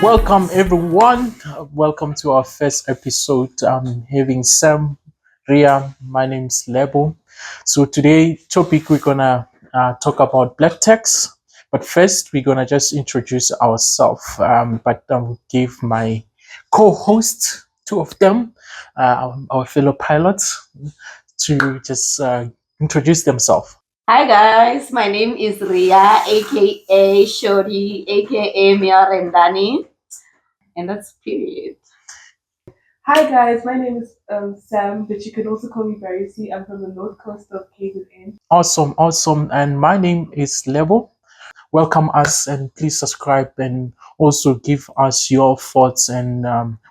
Welcome, everyone. Welcome to our first episode. I'm having Sam, Ria. My name's Lebo. So today, topic we're gonna talk about black text. But first, we're gonna just introduce ourselves. But give my co-host, two of them, our fellow pilots, to just introduce themselves. Hi guys, my name is Ria, aka Shori, aka Mia Rendani, and that's period. Hi guys, my name is Sam, but you can also call me Barisi. I'm from the north coast of KZN. Awesome, awesome. And my name is Lebo. Welcome us and please subscribe and also give us your thoughts and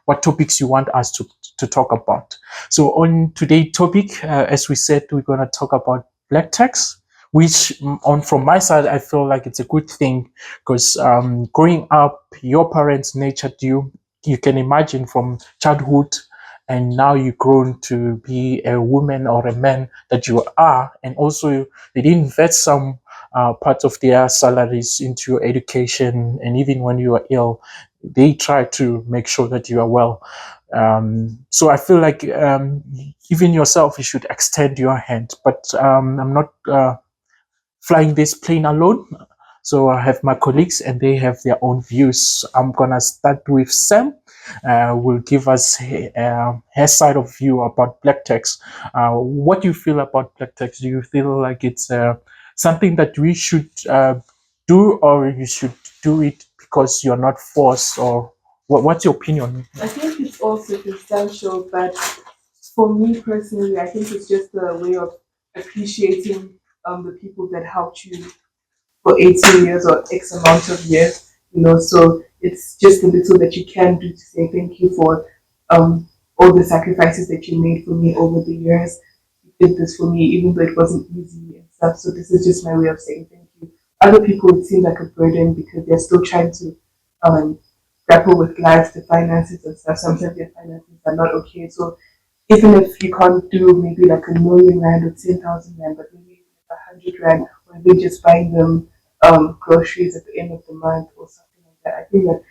what topics you want us to talk about. So on today's topic, as we said, we're going to talk about black tax, which on from my side, I feel like it's a good thing because growing up, your parents nurtured you. You can imagine from childhood and now you've grown to be a woman or a man that you are, and also they didn't invest some part of their salaries into your education, and even when you are ill, they try to make sure that you are well. So I feel like even yourself, you should extend your hand. But I'm not flying this plane alone. So I have my colleagues and they have their own views. I'm gonna start with Sam. Will give us her side of view about black text. What do you feel about black text? Do you feel like it's something that we should do, or you should do it because you're not forced, or what's your opinion? I think it's also substantial, but for me personally, I think it's just a way of appreciating the people that helped you for 18 years or X amount of years, so it's just a little that you can do to say thank you for all the sacrifices that you made for me over the years. You did this for me, even though it wasn't easy and stuff. So this is just my way of saying thank you. Other people, it seems like a burden because they're still trying to um, grapple with life, the finances and stuff. Sometimes their finances are not okay. So even if you can't do maybe like R1,000,000 or 10,000 rand, but maybe 100 rand, or maybe just buying them groceries at the end of the month or something like that. I think that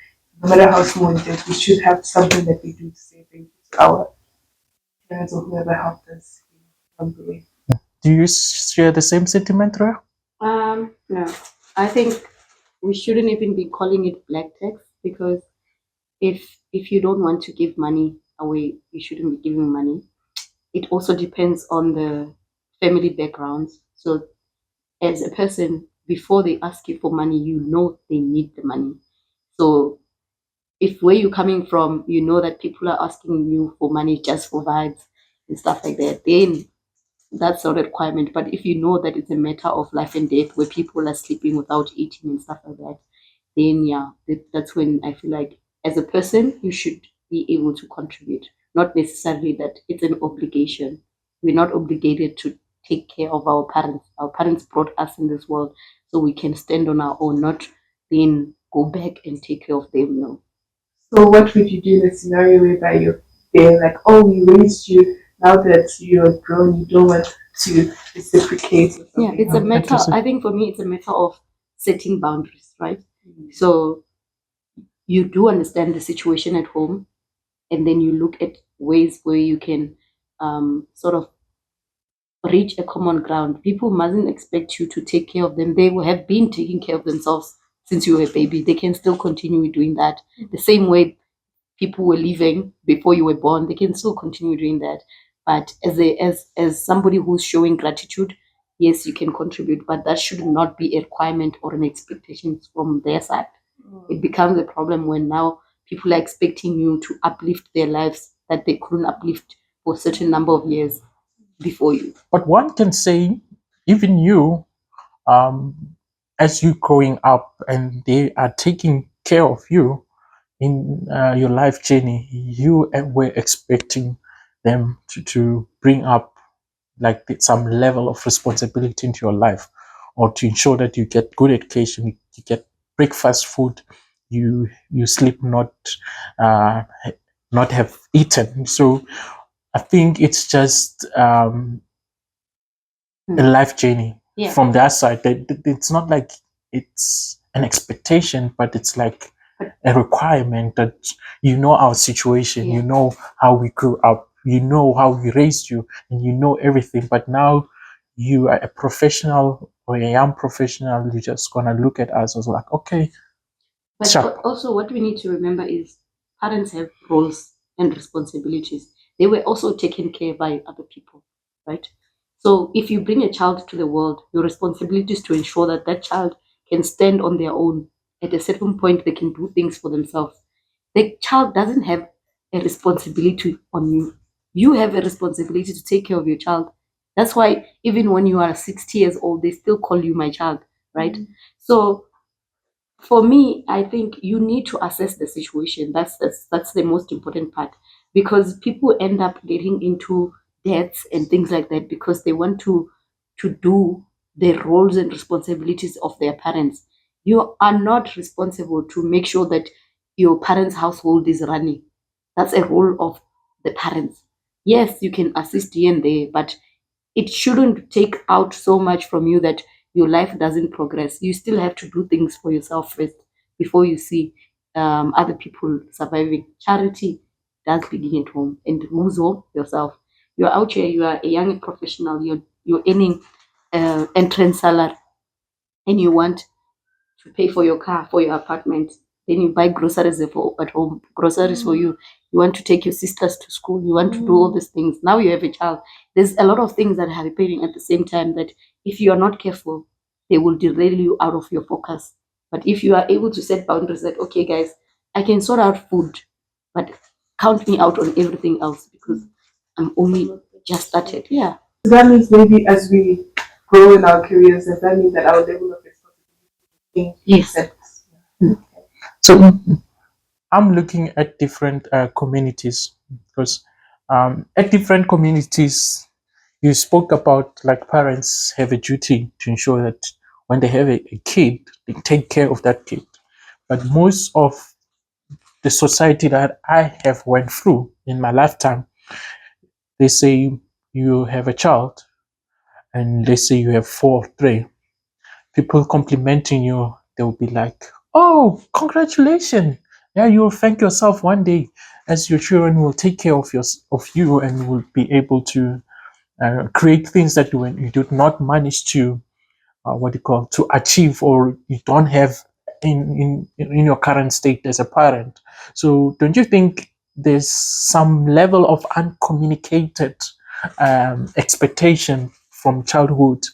no matter how small it is, we should have something that we do to say thank you to our parents or whoever helped us along the way. Do you share the same sentiment, Rhea? No, I think we shouldn't even be calling it black tax because if you don't want to give money away, you shouldn't be giving money. It also depends on the family backgrounds. So as a person, before they ask you for money, you know they need the money. So if where you're coming from, you know that people are asking you for money just for vibes and stuff like that, then that's not a requirement. But if you know that it's a matter of life and death where people are sleeping without eating and stuff like that, then yeah, that's when I feel like as a person, you should be able to contribute. Not necessarily that it's an obligation. We're not obligated to take care of our parents. Our parents brought us in this world so we can stand on our own, not then go back and take care of them. No. So what would you do in a scenario whereby they're like, oh, we raised you, now that you're grown, you don't want to reciprocate or Yeah, something? it's a matter, I think for me, it's a matter of setting boundaries, right? So you do understand the situation at home, and then you look at ways where you can sort of reach a common ground. People mustn't expect you to take care of them. They will have been taking care of themselves since you were a baby. They can still continue doing that. The same way people were living before you were born, they can still continue doing that. But as somebody who's showing gratitude, yes, you can contribute, but that should not be a requirement or an expectation from their side. It becomes a problem when now people are expecting you to uplift their lives that they couldn't uplift for a certain number of years before you. But one can say, even you, um, as you growing up, and they are taking care of you in your life journey, you were expecting them to bring up like some level of responsibility into your life, or to ensure that you get good education, you get breakfast food, you sleep uh, not have eaten. So I think it's just a life journey. Yeah. From their side. It's not like it's an expectation, but it's like a requirement that you know our situation, Yeah. you know how we grew up, you know how we raised you, and you know everything. But now you are a professional or a young professional, you're just gonna look at us as like, okay, But sharp. also, what we need to remember is parents have roles and responsibilities. They were also taken care by other people, right? So if you bring a child to the world, your responsibility is to ensure that that child can stand on their own. At a certain point, they can do things for themselves. The child doesn't have a responsibility on you. You have a responsibility to take care of your child. That's why even when you are 60 years old, they still call you my child, right? So for me, I think you need to assess the situation. That's the most important part, because people end up getting into debts and things like that because they want to do the roles and responsibilities of their parents. You are not responsible to make sure that your parents' household is running. That's a role of the parents. Yes, you can assist here and there, but it shouldn't take out so much from you that your life doesn't progress. You still have to do things for yourself first before you see other people surviving. Charity does begin at home, and who's home? Yourself. You're out here. You are a young professional. You're earning entrance salary, and you want to pay for your car, for your apartment. Then you buy groceries at home, groceries for you. You want to take your sisters to school. You want to do all these things. Now you have a child. There's a lot of things that are happening at the same time that if you are not careful, they will derail you out of your focus. But if you are able to set boundaries that, okay, guys, I can sort out food, but count me out on everything else because I'm only just started. Yeah. So that means maybe as we grow in our careers, that means that our level of responsibility Yes. increases. So I'm looking at different communities because at different communities, you spoke about like parents have a duty to ensure that when they have a kid, they take care of that kid. But most of the society that I have went through in my lifetime, they say you have a child and they say you have 4 3. People complimenting you, they'll be like, "Oh, congratulations! Yeah, you'll thank yourself one day, as your children will take care of you and will be able to create things that you did not manage to what do you call to achieve or you don't have in your current state as a parent." So don't you think there's some level of uncommunicated expectation from childhood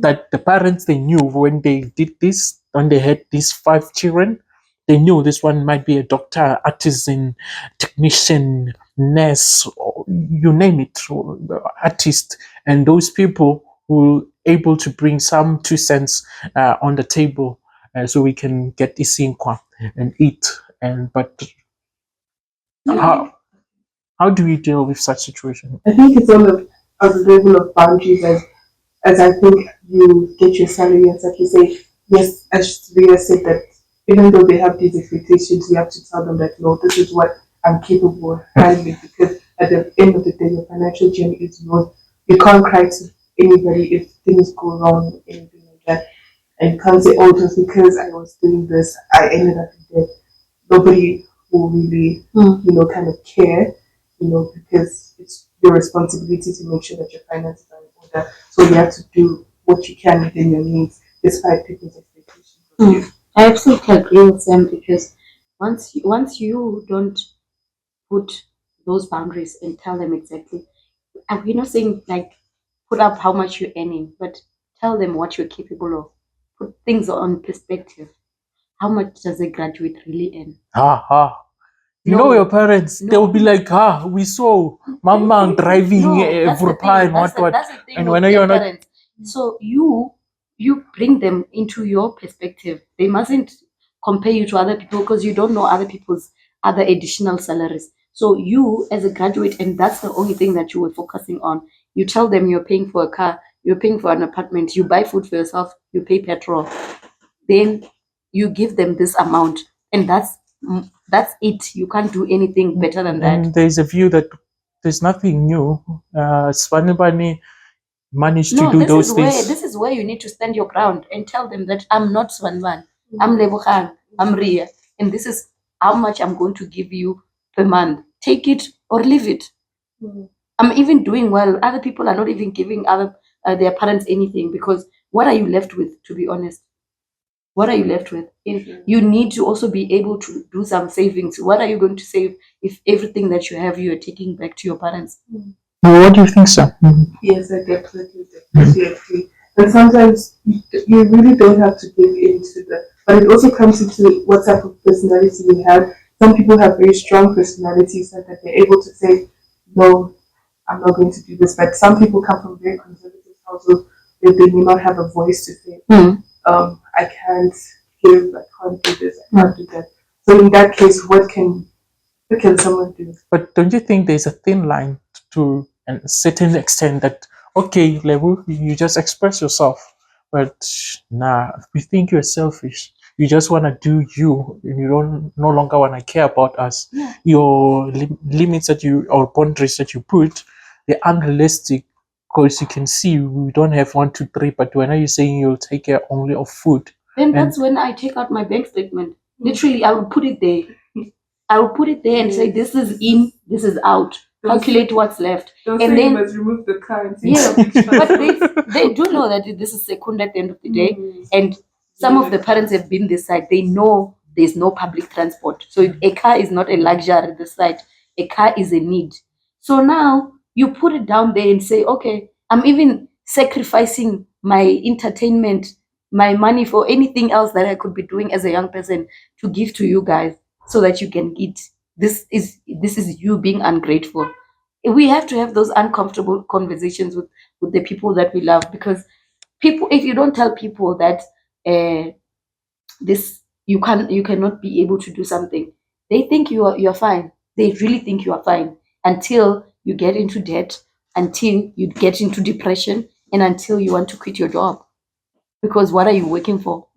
that the parents they knew when they did this, when they had these 5 children, they knew this one might be a doctor, artisan, technician, nurse, or you name it, or artist, and those people were able to bring some 2 cents on the table so we can get this income and eat. And but how do we deal with such situation? I think it's all of a level of boundaries as I think you get your salary and like you say, yes, as Ria said that even though they have these expectations, you have to tell them that no, this is what I'm capable of handling because at the end of the day your financial journey is yours. You can't cry to anybody if things go wrong, anything like that. And you can't say, oh, just because I was doing this, I ended up in debt. Nobody will really, kind of care, because it's your responsibility to make sure that your finances are in order. So you have to do what you can within your means, despite people's expectations of you. I absolutely agree with them because once you don't put those boundaries and tell them exactly, and we're not saying like put up how much you're earning, but tell them what you're capable of. Put things on perspective. How much does a graduate really earn? Ha ha. You know your parents, No. they'll be like, we saw mama driving No, a that's the Vrpa thing. and what. That's the thing And with when their you're not, parents. So you bring them into your perspective. They mustn't compare you to other people because you don't know other people's other additional salaries. So you as a graduate, and that's the only thing that you were focusing on. You tell them you're paying for a car, you're paying for an apartment, you buy food for yourself, you pay petrol. Then you give them this amount, and that's it. You can't do anything better than that. and there's a view that there's nothing new. Swanibani managed to No, do this those is where things. this is where you need to stand your ground and tell them that I'm not Swanvan, I'm Lebogang, I'm Ria. and this is how much I'm going to give you per month. Take it or leave it. Mm. I'm even doing well. Other people are not even giving their parents anything, because what are you left with, to be honest? What are you left with? If you need to also be able to do some savings, what are you going to save if everything that you have you are taking back to your parents? What do you think, sir? Yes, I definitely agree. And sometimes you really don't have to give in to that. But it also comes into what type of personality you have. Some people have very strong personalities and that they're able to say, no, I'm not going to do this. But some people come from very conservative households where they may not have a voice to say, I can't give, I can't do this, I can't do that. So in that case, what can someone do? But don't you think there's a thin line to a certain extent that, okay, level, you just express yourself, but nah, we think you're selfish. You just want to do you. You don't no longer want to care about us. Yeah. Your limits that you or boundaries that you put, they're unrealistic because you can see we don't have 1, 2, 3. But when are you saying you'll take care only of food? Then And- that's when I take out my bank statement. Literally, I will put it there. I will put it there and say, this is in, this is out. Calculate what's left. Don't And say then- you must remove the car and take Yeah, the picture. but they do know that this is second at the end of the day. And some of the parents have been this side. They know there's no public transport. So a car is not a luxury this side. A car is a need. So now you put it down there and say, okay, I'm even sacrificing my entertainment, my money for anything else that I could be doing as a young person to give to you guys so that you can eat. This is you being ungrateful. We have to have those uncomfortable conversations with the people that we love, because people, if you don't tell people that this you cannot be able to do something, they think you're fine. They really think you are fine until you get into debt, until you get into depression, and until you want to quit your job, because what are you working for?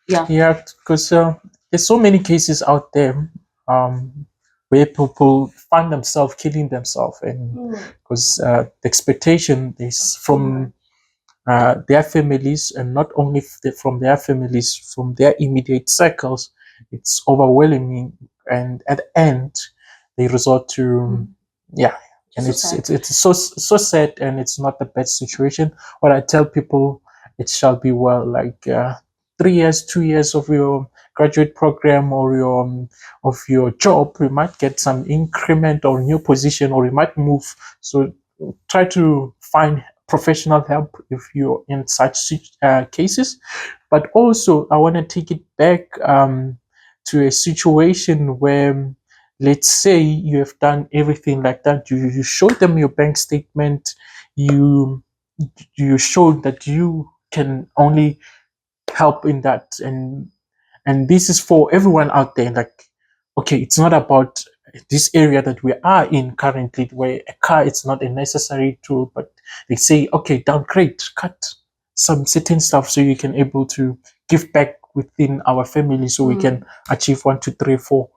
Yeah, because there's so many cases out there um, where people find themselves killing themselves, and because the expectation is from their families, and not only from their families, from their immediate circles, it's overwhelming, and at the end, they resort to yeah. And it's so sad, and it's not the best situation. But I tell people, it shall be well. Like 3 years, 2 years of your graduate program or your job, you might get some increment or new position, or you might move. So try to find professional help if you're in such cases. But also, I want to take it back to a situation where, let's say, you have done everything like that. You showed them your bank statement. You showed that you can only help in that, and this is for everyone out there. Like, okay, it's not about this area that we are in currently, where a car is not a necessary tool, but they say, okay, downgrade, cut some certain stuff so you can able to give back within our family, so we can achieve 1, 2, 3, 4,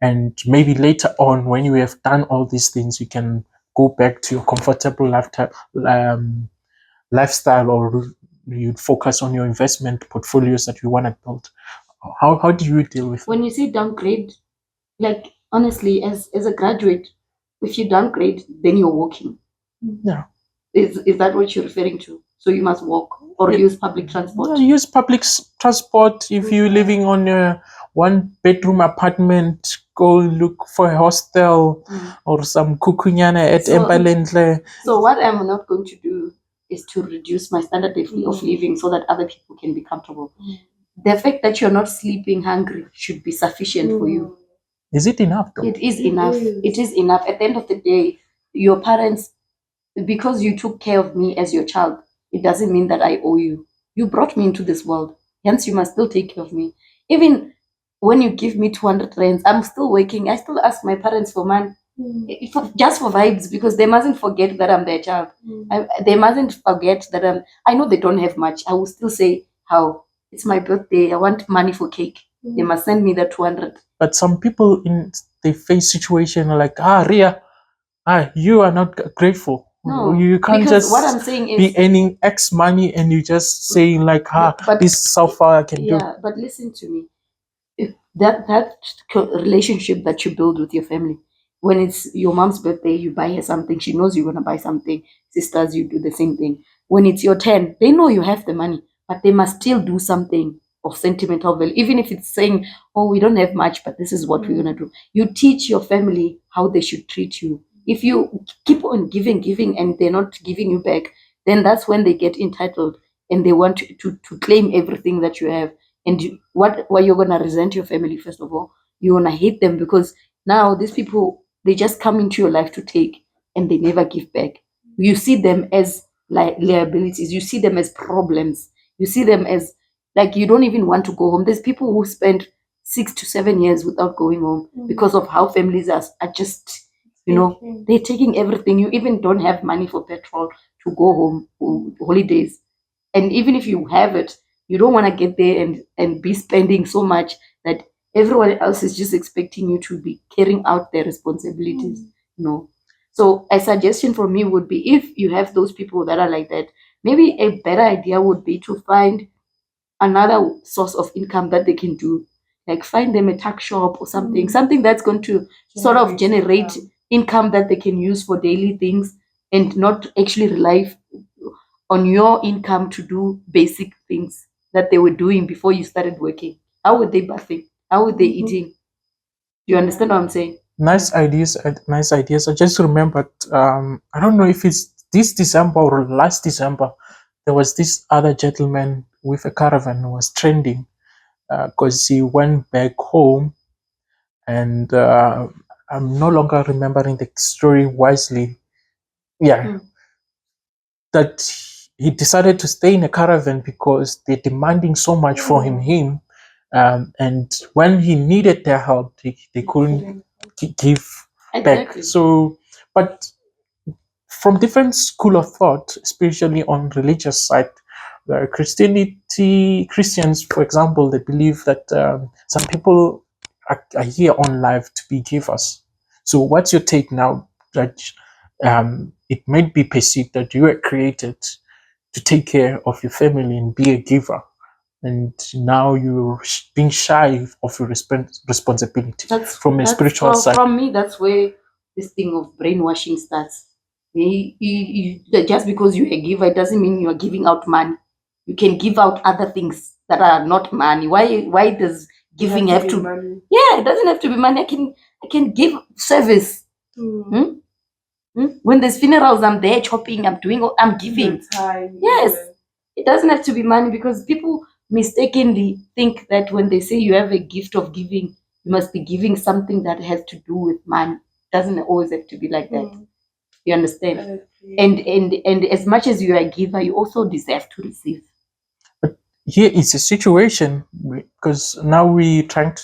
and maybe later on, when you have done all these things, you can go back to your comfortable lifestyle, or you'd focus on your investment portfolios that you want to build. How do you deal with When you say downgrade, like honestly, as a graduate, if you downgrade, then you're walking. Yeah. Is that what you're referring to? So you must walk or use public transport. Yeah, use public transport. If you're living on a 1-bedroom apartment, go look for a hostel or some kukunyana at So- Embalendle. So what I'm not going to do is to reduce my standard of living so that other people can be comfortable. The fact that you're not sleeping hungry should be sufficient for you. Is it enough though? It is enough. It is enough. At the end of the day, your parents, because you took care of me as your child, it doesn't mean that I owe you. You brought me into this world. Hence, you must still take care of me. Even when you give me 200 rands, I'm still working. I still ask my parents for money. Just for vibes, because they mustn't forget that I'm their child. They mustn't forget that I know they don't have much. I will still say, how it's my birthday, I want money for cake. They must send me that 200. But some people they face situation like, Ria, you are not grateful. No, you can't because just what I'm saying is, be earning X money and you just saying like, but- this is how far I can do. yeah, but listen to me. that relationship that you build with your family. When it's your mom's birthday, you buy her something. She knows you're gonna buy something. Sisters, you do the same thing. When it's your turn, they know you have the money, but they must still do something of sentimental value, even if it's saying, "Oh, we don't have much, but this is what we're gonna do." You teach your family how they should treat you. If you keep on giving, and they're not giving you back, then that's when they get entitled and they want to claim everything that you have. And why you're gonna resent your family? First of all, you're gonna hate them because now these people, they just come into your life to take and they never give back. You see them as liabilities, you see them as problems, you see them as like you don't even want to go home. There's people who spend 6 to 7 years without going home because of how families are just, they're taking everything. You even don't have money for petrol to go home for holidays. And even if you have it, you don't want to get there and be spending so much that everyone else is just expecting you to be carrying out their responsibilities. No. So a suggestion from me would be, if you have those people that are like that, maybe a better idea would be to find another source of income that they can do. Like find them a tuck shop or something that's going to sort of generate income that they can use for daily things, and not actually rely on your income to do basic things that they were doing before you started working. How would they bathing? How would they eating? Do you understand what I'm saying? Nice ideas. Nice ideas. I just remembered. I don't know if it's this December or last December. There was this other gentleman with a caravan who was trending because he went back home, and I'm no longer remembering the story wisely. Yeah, that he decided to stay in a caravan because they're demanding so much from him. And when he needed their help, they couldn't give back. Exactly. So, but from different school of thought, especially on religious side, Christians, for example, they believe that some people are here on life to be givers. So, what's your take now that it might be perceived that you were created to take care of your family and be a giver, and now you're being shy of your responsibility from a spiritual side? From me, that's where this thing of brainwashing starts. Just because you're a giver, it doesn't mean you're giving out money. You can give out other things that are not money. Why does giving have to? money. Yeah, it doesn't have to be money. I can give service. When there's funerals, I'm there chopping. I'm giving. Time. Yes. It doesn't have to be money, because people mistakenly think that when they say you have a gift of giving, you must be giving something that has to do with money. It doesn't always have to be like that. You understand? And as much as you are a giver, you also deserve to receive. Here is a situation because now we're trying to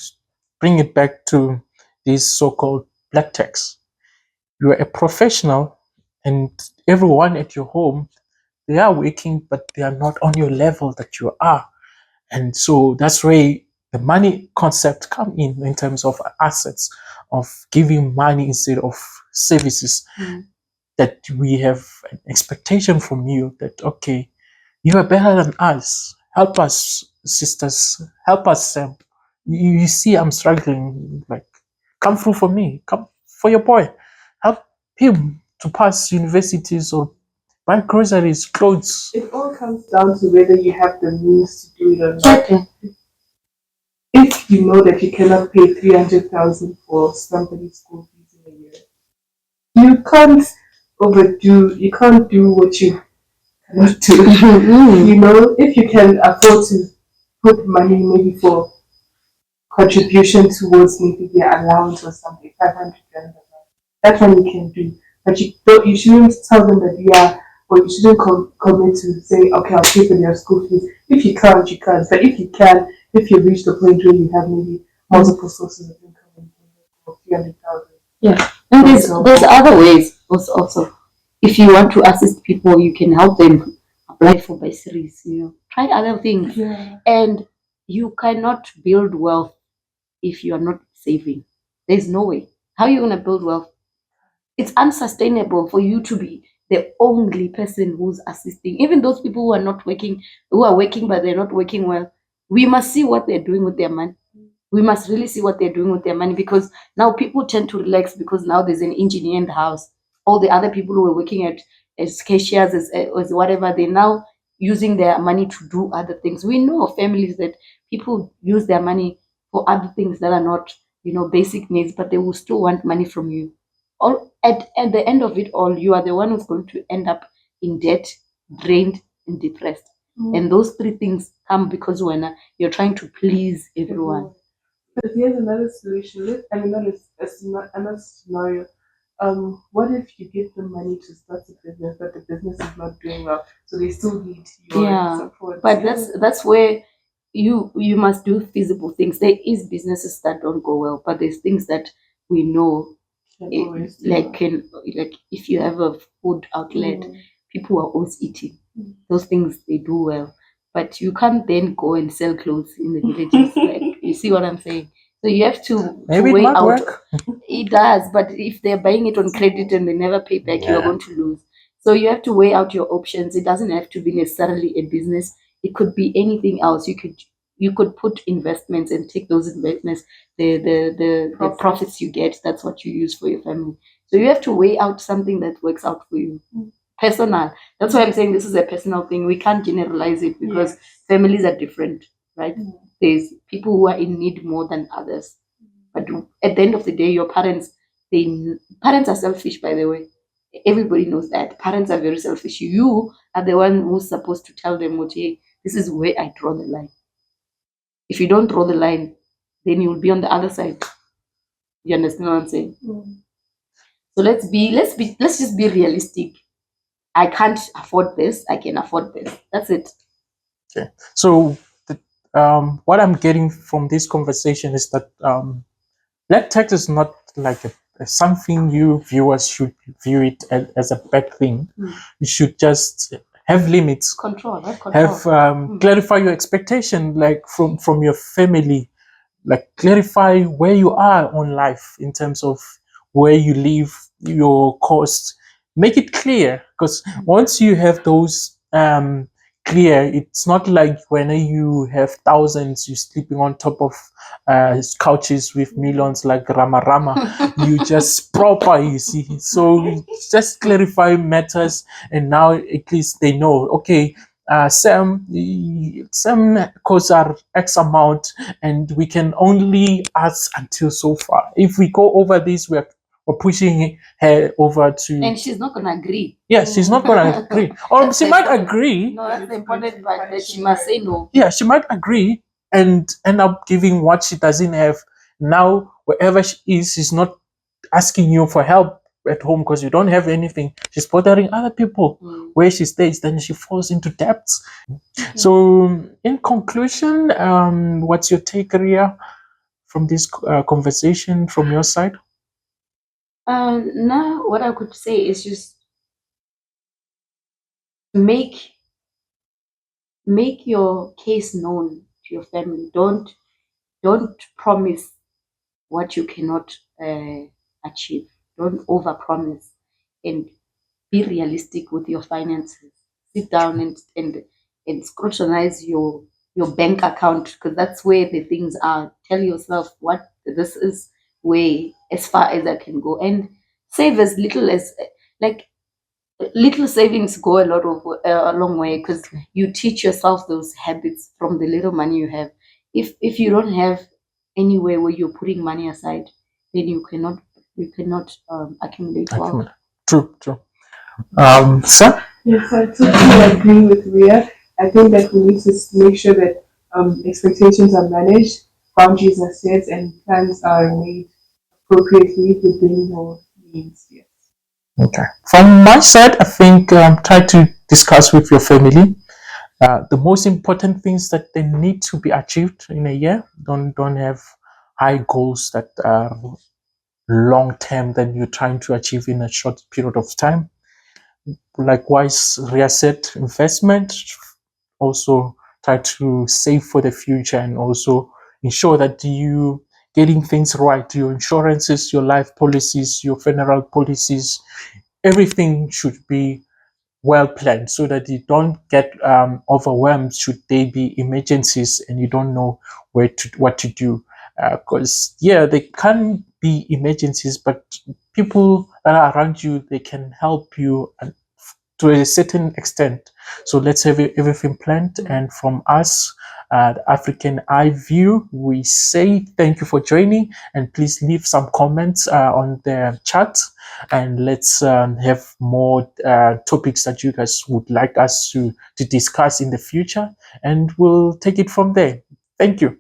bring it back to these so-called black tax. You're a professional, and everyone at your home, they are working, but they are not on your level that you are. And so that's where the money concept come in terms of assets, of giving money instead of services. That we have an expectation from you that, okay, you are better than us. Help us, sisters. Help us. You see, I'm struggling. Like, come through for me. Come for your boy. Help him to pass universities or buy groceries, clothes. It all comes down to whether you have the means to do it or not. If you know that you cannot pay 300,000 for somebody's school fees in a year, you can't overdo. You can't do what you cannot do. If you can afford to put money maybe for contribution towards maybe their allowance or something, 500 grand. That's what you can do. But you shouldn't tell them that or you shouldn't commit to say, okay, I'll pay for their school fees. If you can't, you can't. But if you can, if you reach the point where you have maybe multiple sources of income for 300,000. Yeah. And there's other ways also. If you want to assist people, you can help them apply for bursaries, try other things. Yeah. And you cannot build wealth if you are not saving. There's no way. How are you going to build wealth? It's unsustainable for you to be the only person who's assisting. Even those people who are not working, who are working but they're not working well, we must see what they're doing with their money. We must really see what they're doing with their money, because now people tend to relax because now there's an engineer in the house. All the other people who were working as cashiers, as whatever, they're now using their money to do other things. We know of families that people use their money for other things that are not, basic needs, but they will still want money from you. All at the end of it all, you are the one who's going to end up in debt, drained, and depressed. And those three things come because when you're trying to please everyone. But here's another solution. I mean, another scenario. What if you give them money to start a business, but the business is not doing well, so they still need your support? But that's where you must do feasible things. There is businesses that don't go well, but there's things that we know, like if you have a food outlet, people are always eating. Those things they do well, but you can't then go and sell clothes in the villages. Like, you see what I'm saying? So you have to Maybe it weigh might out. work. It does, but if they're buying it on credit and they never pay back, you're going to lose. So you have to weigh out your options. It doesn't have to be necessarily a business. It could be anything else. You could put investments and take those investments, the profits you get, that's what you use for your family. So you have to weigh out something that works out for you. Personal. That's why I'm saying this is a personal thing. We can't generalize it because families are different, right? There's people who are in need more than others. But at the end of the day, your parents are selfish, by the way. Everybody knows that. Parents are very selfish. You are the one who's supposed to tell them, okay, this is where I draw the line. If you don't draw the line, then you will be on the other side. You understand what I'm saying? So let's just be realistic. I can't afford this. I can afford this. That's it. Okay. So what I'm getting from this conversation is that black tax is not like something you viewers should view it as a bad thing. You should just have limits, Control. have clarify your expectation, like from your family, like clarify where you are on life in terms of where you live, your cost. Make it clear, because once you have those clear, it's not like when you have thousands, you're sleeping on top of couches with millions like Rama Rama. You just proper, you see. So just clarify matters, and now at least they know, okay, some costs are X amount, and we can only ask until so far. If we go over this, we're pushing her over to. And she's not gonna agree. Yeah, she's not gonna agree, or she might agree. No, that's the important part, that she must say no. Yeah, she might agree and end up giving what she doesn't have. Now, wherever she is, she's not asking you for help at home because you don't have anything. She's bothering other people where she stays. Then she falls into debts. So, in conclusion, what's your take, Ria, from this conversation from your side? Now, what I could say is just make your case known to your family. Don't promise what you cannot achieve. Don't overpromise, and be realistic with your finances. Sit down and scrutinize your bank account, because that's where the things are. Tell yourself what this is, way as far as I can go, and save as little as, like, little savings go a long way, because you teach yourself those habits from the little money you have. If you don't have anywhere where you're putting money aside, then you cannot accumulate wealth. True. Sir? Yes, I totally agree with Ria. I think that we need to make sure that expectations are managed, boundaries are set, and plans are made appropriately within your means. Yes. Okay. From my side, I think try to discuss with your family the most important things that they need to be achieved in a year. Don't have high goals that are long term that you're trying to achieve in a short period of time. Likewise, reasset investment. Also try to save for the future, and also ensure that you getting things right. Your insurances, your life policies, your funeral policies, everything should be well planned so that you don't get overwhelmed should there be emergencies and you don't know what to do. because yeah, there can be emergencies, but people that are around you, they can help you and to a certain extent. So let's have everything planned. And from us at African Eye View, we say thank you for joining, and please leave some comments on the chat, and let's have more topics that you guys would like us to discuss in the future, and we'll take it from there. Thank you.